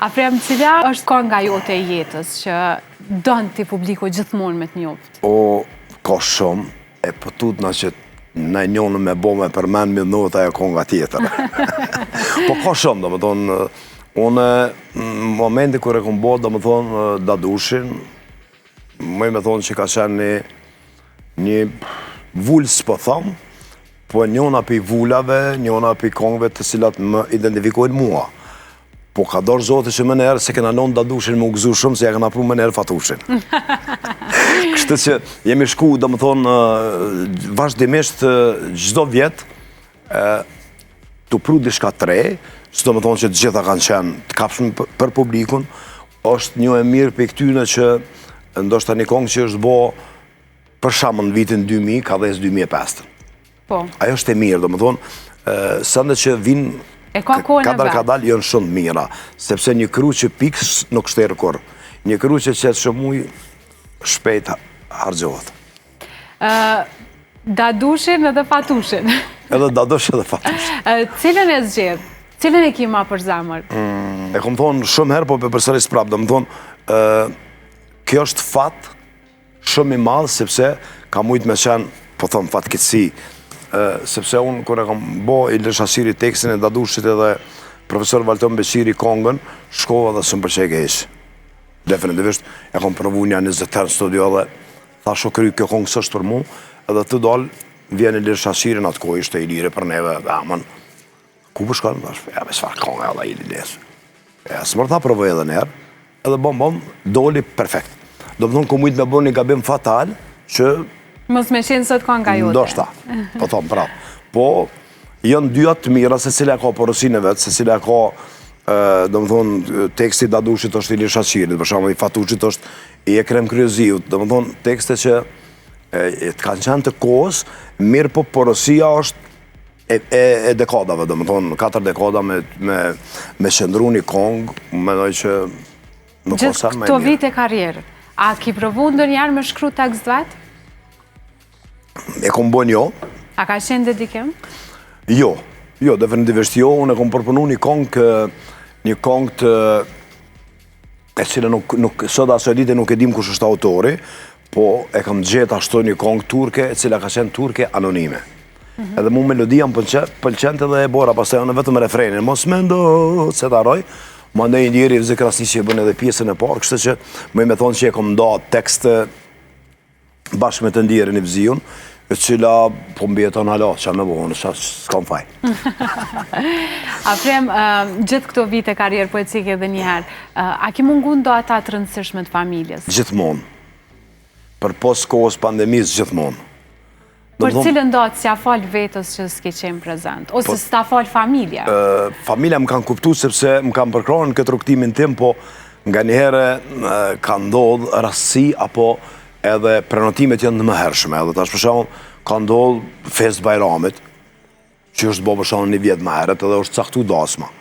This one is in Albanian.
Afrem, cila është kënga jote e jetës që dënë ti publiku gjithmonë me të njoft? Ka shumë, e pëtut në që në njonë me bo me përmen me nëvët ajo kënga tjetër. Po ka shumë, do më thonë, unë në momenti kër e këmë bo, do më thonë, Dadushin, mëj me thonë që ka qenë një vullës, po thamë, po njona për i vullave, njona për i këngve të cilat më identifikojnë mua. Po ka dorë zote që më nërë se kena non Dadushin më u gëzu shumë, se ja kena pru më nërë Fatushin. Kështë që jemi shku, do më thonë, vazhdimisht gjdo vjetë të pru dishka tre, që do më thonë që të gjitha kanë qenë të kapshme për publikun, është një e mirë për këtyne që ndoshta një kongë që është bo për shamën vitin 2000, ka dhe 2005. Po. Ajo është e mirë, do më thonë, sënde që vinë kadal jënë shumë mira, sepse një kru që pikës nuk shterë kur. Një kru që qëtë shëmuj, shpejt hargjohet. Dadushin edhe Fatushin. Edhe Dadushin edhe Fatushin. Cilën e zgjedh? Cilën e kima për zamër? E kom thonë shumë herë, po për përsëris prapë, do më thonë, kjo është fat shumë i madhë, sepse ka mujtë me qenë, po thonë, fatkitësi, sepse unë, kër e kam bo Ilir Shasiri tekstin e Dadushit edhe profesor Valton Beqiri kongën, shkova dhe së më përqek e ishë. Definitivisht, e kam provu një 20 herë në studio dhe thash o kry, kjo kongë së është për mu, edhe të dalë, vjen Ilir Shasiri në atë kohë, ishte Ilire për neve, dhe aman, ku për shkanë? Thash, ja, me sfar kongë edhe Ili lesë. Së mërë tha provoj edhe njerë, edhe bom, doli perfekt. Do më thonë, ku mujtë me bo një gabim fatal, që mos me shenë sot kënga jote. Ndoshta, po thomë prapë. Po, jënë dyat të mira, se cila ka porosin e vetë, se cila ka, do më thonë, teksti Dadushit është Ilir Shaqirit, për shumë i Fatushit është i Ekrem Kryozijut, do më thonë, tekste që të kanë qenë të kohës, mirë po porosia është e dekadave, do më thonë, 4 dekada me shëndru një kongë, menoj që nuk o sa me mirë. Gjithë këto vite karierë, a ki provu ndër njerë me shkru tekst vetë? E kom bo njo. A ka qenë dedikim? Jo, definitivisht jo. Unë e kom përpunu një kongë të e cile sot aso e dite nuk e dim kush është autori, po e kam gjetë ashtu një kongë turke, e cila ka qenë turke anonime. Edhe mu melodia më pëlqente dhe e bora, pas të janë vetëm refrenin, mos me ndo, se të arroj, ma ndaj njëri vëzë Krasni që e bënë edhe pjesën e parë, kështë që me thonë që e kom da tekste bashkë me të ndjerë një vëzijun, e cila po mbjeton hala, që me bohënë, që s'kam faj. Afrem, gjithë këto vite karierë poetike dhe njëherë, a ki mungun do ata të rëndësishme të familjes? Gjithmonë. Për pos kohës pandemisë, gjithmonë. Për cilën do të si a falë vetës që s'ke qenë prezent, ose s'ta falë familja? Familja më kanë kuptu, sepse më kanë përkronë në këtë rukëtimin tim, po nga njëherë ka ndodhë rastësi, apo edhe prenotimet janë në më hershme, edhe tash për shembull ka ndodhur fest Bajramit, që është bo për shembull një vjet më herët, edhe është caktu dasma.